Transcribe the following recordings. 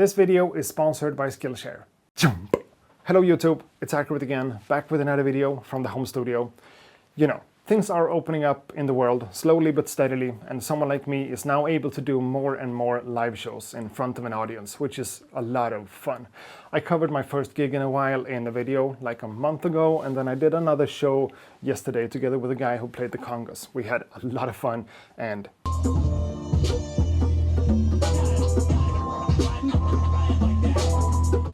This video is sponsored by Skillshare. Hello YouTube, it's Accurate again, back with another video from the home studio. You know, things are opening up in the world, slowly but steadily, and someone like me is now able to do more and more live shows in front of an audience, which is a lot of fun. I covered my first gig in a while in a video like a month ago, and then I did another show yesterday together with a guy who played the congas. We had a lot of fun, and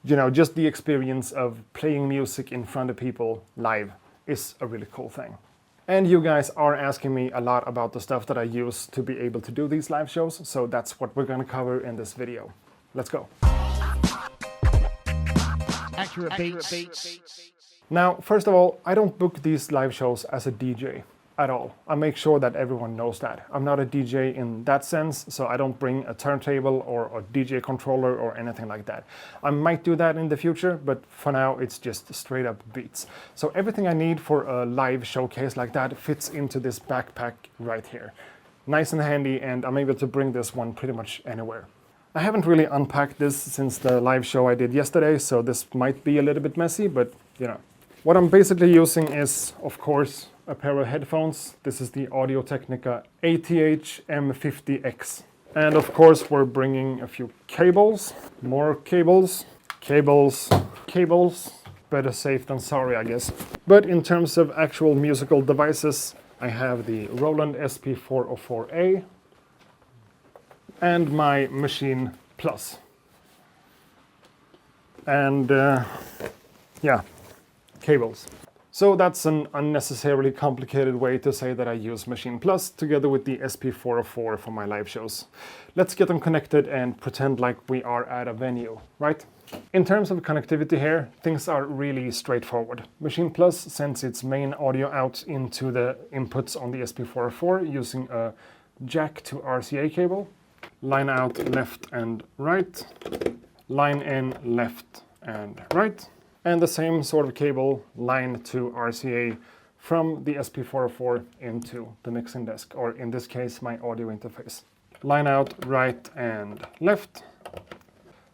you know, just the experience of playing music in front of people live is a really cool thing. And you guys are asking me a lot about the stuff that I use to be able to do these live shows, so that's what we're going to cover in this video. Let's go. Accurate beats. Now, first of all, I don't book these live shows as a DJ at all. I make sure that everyone knows that. I'm not a DJ in that sense, so I don't bring a turntable or a DJ controller or anything like that. I might do that in the future, but for now it's just straight up beats. So everything I need for a live showcase like that fits into this backpack right here. Nice and handy, and I'm able to bring this one pretty much anywhere. I haven't really unpacked this since the live show I did yesterday, so this might be a little bit messy, but you know. What I'm basically using is, of course, a pair of headphones. This is the Audio-Technica ATH M50X. And of course we're bringing a few cables, more cables, better safe than sorry, I guess. But in terms of actual musical devices, I have the Roland SP404A and my Maschine Plus. And yeah, cables. So that's an unnecessarily complicated way to say that I use Maschine Plus together with the SP404 for my live shows. Let's get them connected and pretend like we are at a venue, right? In terms of connectivity here, things are really straightforward. Maschine Plus sends its main audio out into the inputs on the SP404 using a jack to RCA cable. Line out left and right. Line in left and right. And the same sort of cable line to RCA from the SP404 into the mixing desk, or in this case, my audio interface. Line out right and left.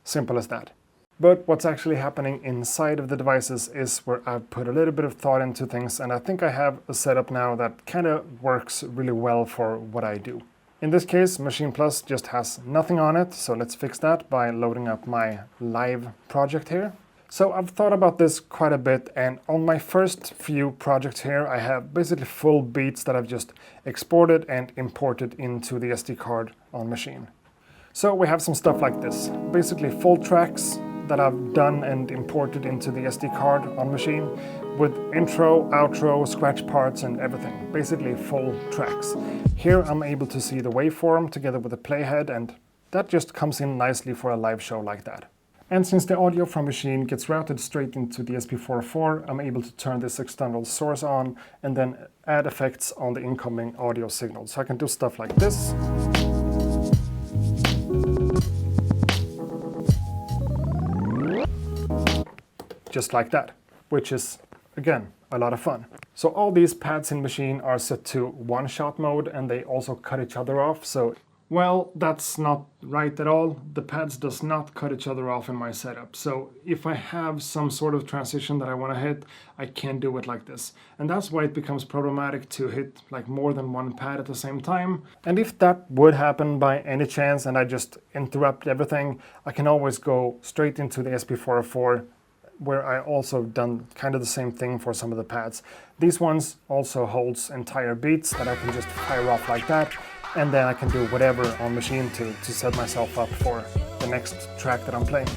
Simple as that. But what's actually happening inside of the devices is where I've put a little bit of thought into things, and I think I have a setup now that kind of works really well for what I do. In this case, Maschine Plus just has nothing on it, so let's fix that by loading up my live project here. So I've thought about this quite a bit, and on my first few projects here, I have basically full beats that I've just exported and imported into the SD card on Maschine. So we have some stuff like this, basically full tracks that I've done and imported into the SD card on Maschine with intro, outro, scratch parts and everything, basically full tracks. Here I'm able to see the waveform together with the playhead, and that just comes in nicely for a live show like that. And since the audio from Maschine gets routed straight into the SP404, I'm able to turn this external source on and then add effects on the incoming audio signal. So I can do stuff like this. Just like that, which is, again, a lot of fun. So all these pads in Maschine are set to one-shot mode, and they also cut each other off. So well, that's not right at all. The pads does not cut each other off in my setup. So if I have some sort of transition that I want to hit, I can't do it like this. And that's why it becomes problematic to hit like more than one pad at the same time. And if that would happen by any chance and I just interrupt everything, I can always go straight into the SP404, where I also done kind of the same thing for some of the pads. These ones also holds entire beats that I can just fire off like that. And then I can do whatever on Maschine to set myself up for the next track that I'm playing.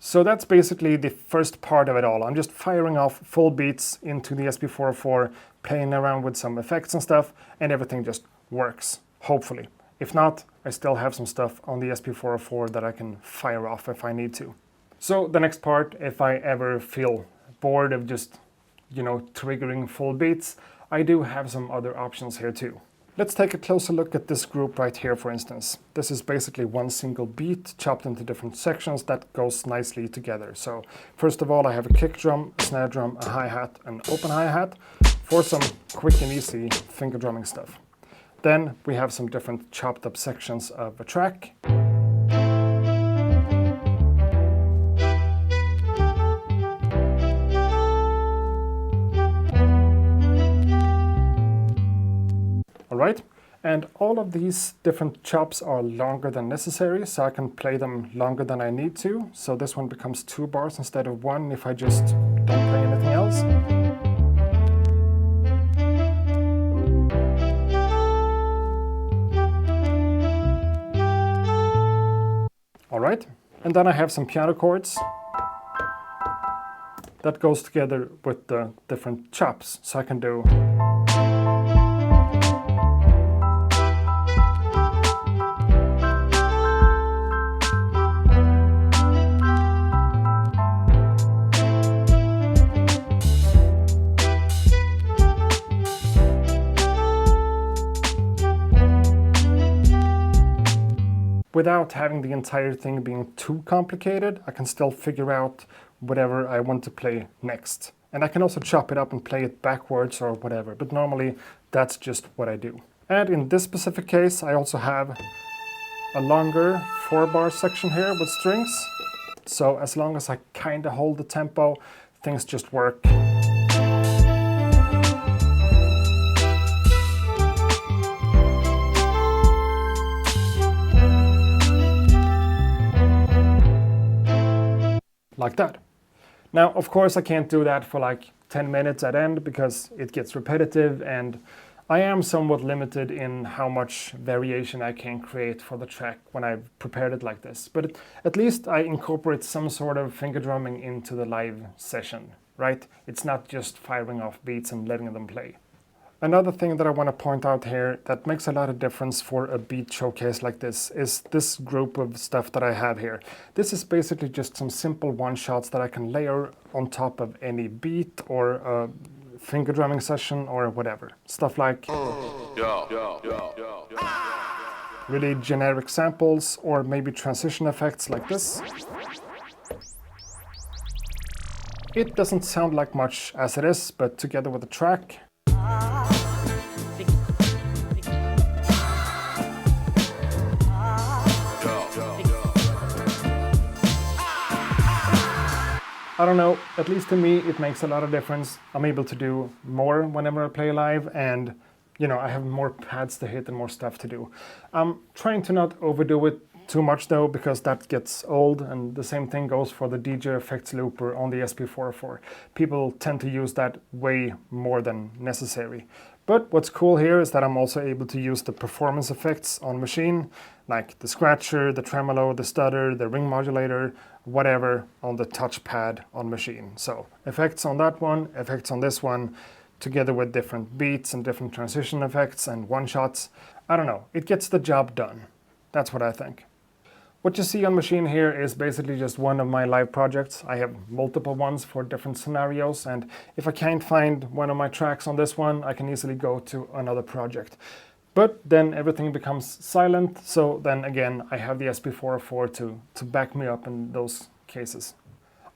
So that's basically the first part of it all. I'm just firing off full beats into the SP404, playing around with some effects and stuff, and everything just works, hopefully. If not, I still have some stuff on the SP404 that I can fire off if I need to. So the next part, if I ever feel bored of just, you know, triggering full beats, I do have some other options here too. Let's take a closer look at this group right here, for instance. This is basically one single beat chopped into different sections that goes nicely together. So first of all, I have a kick drum, a snare drum, a hi-hat, an open hi-hat for some quick and easy finger drumming stuff. Then we have some different chopped up sections of a track. And all of these different chops are longer than necessary, so I can play them longer than I need to. So this one becomes 2 bars instead of 1 if I just don't play anything else. Alright, and then I have some piano chords. That goes together with the different chops, so I can do without having the entire thing being too complicated. I can still figure out whatever I want to play next. And I can also chop it up and play it backwards or whatever, but normally that's just what I do. And in this specific case, I also have a longer 4-bar section here with strings. So as long as I kind of hold the tempo, things just work. Like that. Now, of course, I can't do that for like 10 minutes at end because it gets repetitive, and I am somewhat limited in how much variation I can create for the track when I've prepared it like this. But at least I incorporate some sort of finger drumming into the live session, right? It's not just firing off beats and letting them play. Another thing that I want to point out here that makes a lot of difference for a beat showcase like this is this group of stuff that I have here. This is basically just some simple one-shots that I can layer on top of any beat or a finger drumming session or whatever. Stuff like really generic samples or maybe transition effects like this. It doesn't sound like much as it is, but together with the track, I don't know, at least to me it makes a lot of difference. I'm able to do more whenever I play live, and you know, I have more pads to hit and more stuff to do. I'm trying to not overdo it too much though, because that gets old, and the same thing goes for the DJ effects looper on the SP404. People tend to use that way more than necessary. But what's cool here is that I'm also able to use the performance effects on Maschine, like the scratcher, the tremolo, the stutter, the ring modulator, whatever on the touchpad on Maschine. So effects on that one, effects on this one, together with different beats and different transition effects and one-shots. I don't know, it gets the job done. That's what I think. What you see on Maschine here is basically just one of my live projects. I have multiple ones for different scenarios, and if I can't find one of my tracks on this one, I can easily go to another project. But then everything becomes silent, so then again I have the SP404 to back me up in those cases.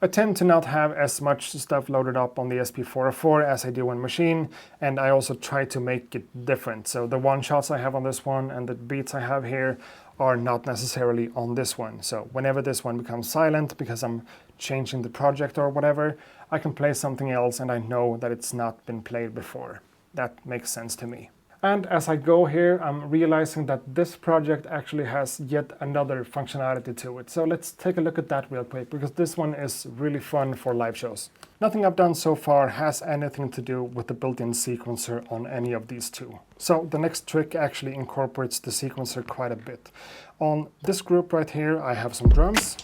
I tend to not have as much stuff loaded up on the SP404 as I do on Maschine, and I also try to make it different. So the one-shots I have on this one and the beats I have here are not necessarily on this one. So whenever this one becomes silent because I'm changing the project or whatever, I can play something else and I know that it's not been played before. That makes sense to me. And as I go here, I'm realizing that this project actually has yet another functionality to it. So let's take a look at that real quick, because this one is really fun for live shows. Nothing I've done so far has anything to do with the built-in sequencer on any of these two. So the next trick actually incorporates the sequencer quite a bit. On this group right here, I have some drums,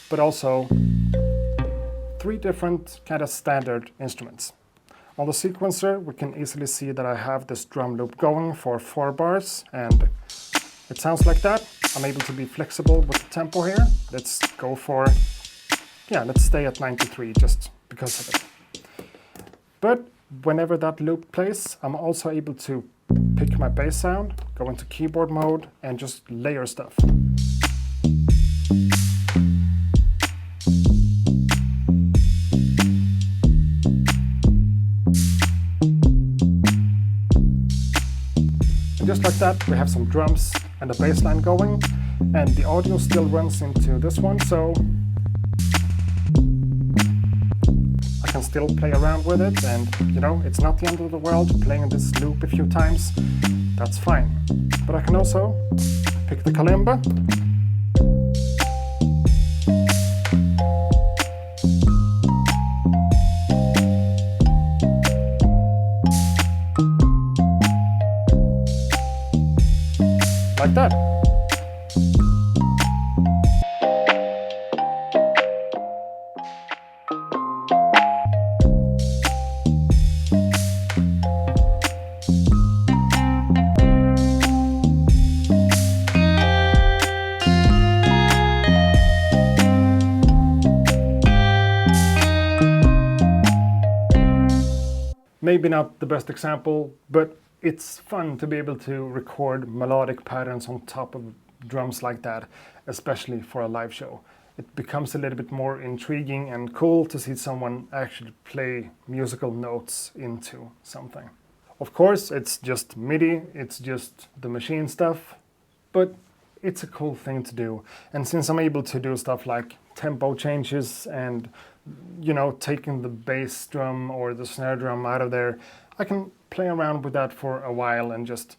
but also 3 different kind of standard instruments. On the sequencer, we can easily see that I have this drum loop going for 4 bars, and it sounds like that. I'm able to be flexible with the tempo here. Let's go for, let's stay at 93 just because of it. But whenever that loop plays, I'm also able to pick my bass sound, go into keyboard mode, and just layer stuff. Just like that, we have some drums and a bass line going, and the audio still runs into this one, so I I can still play around with it, and you know, it's not the end of the world playing this loop a few times. That's fine. But I can also pick the kalimba. Like that. Maybe not the best example, but it's fun to be able to record melodic patterns on top of drums like that, especially for a live show. It becomes a little bit more intriguing and cool to see someone actually play musical notes into something. Of course, it's just MIDI, it's just the Maschine stuff, but it's a cool thing to do. And since I'm able to do stuff like tempo changes and, you know, taking the bass drum or the snare drum out of there, I can play around with that for a while and just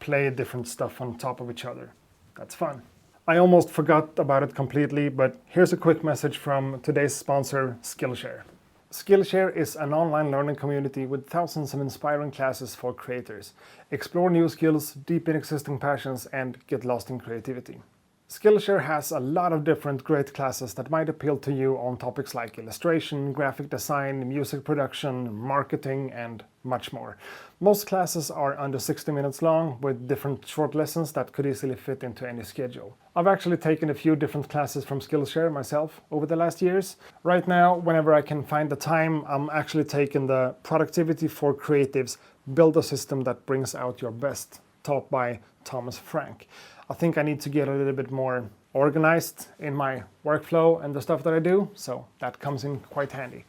play different stuff on top of each other. That's fun. I almost forgot about it completely, but here's a quick message from today's sponsor, Skillshare. Skillshare is an online learning community with thousands of inspiring classes for creators. Explore new skills, deepen existing passions, and get lost in creativity. Skillshare has a lot of different great classes that might appeal to you on topics like illustration, graphic design, music production, marketing, and much more. Most classes are under 60 minutes long with different short lessons that could easily fit into any schedule. I've actually taken a few different classes from Skillshare myself over the last years. Right now, whenever I can find the time, I'm actually taking the Productivity for Creatives Build a System that Brings Out Your Best, taught by Thomas Frank. I think I need to get a little bit more organized in my workflow and the stuff that I do, so that comes in quite handy.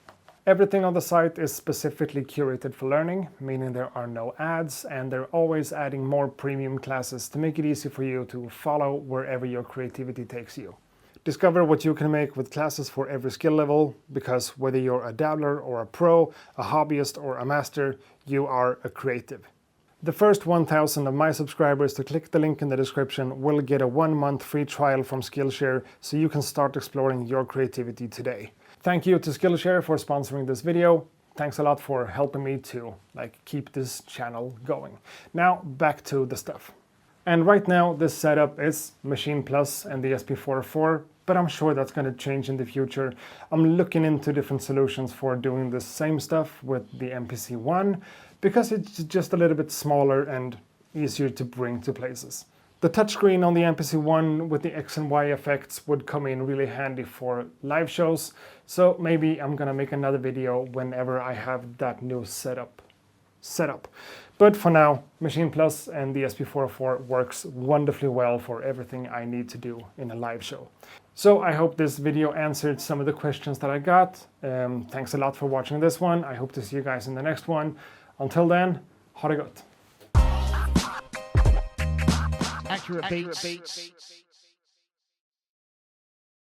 Everything on the site is specifically curated for learning, meaning there are no ads, and they're always adding more premium classes to make it easy for you to follow wherever your creativity takes you. Discover what you can make with classes for every skill level, because whether you're a dabbler or a pro, a hobbyist or a master, you are a creative. The first 1,000 of my subscribers to click the link in the description will get a 1-month free trial from Skillshare, so you can start exploring your creativity today. Thank you to Skillshare for sponsoring this video. Thanks a lot for helping me to keep this channel going. Now back to the stuff. And right now this setup is Maschine Plus and the SP404, but I'm sure that's going to change in the future. I'm looking into different solutions for doing the same stuff with the MPC-1, because it's just a little bit smaller and easier to bring to places. The touchscreen on the MPC-1 with the X and Y effects would come in really handy for live shows, so maybe I'm gonna make another video whenever I have that new setup. But for now, Maschine Plus and the SP404 works wonderfully well for everything I need to do in a live show. So I hope this video answered some of the questions that I got. Thanks a lot for watching this one. I hope to see you guys in the next one. Until then, ha det gott! Accurate beats.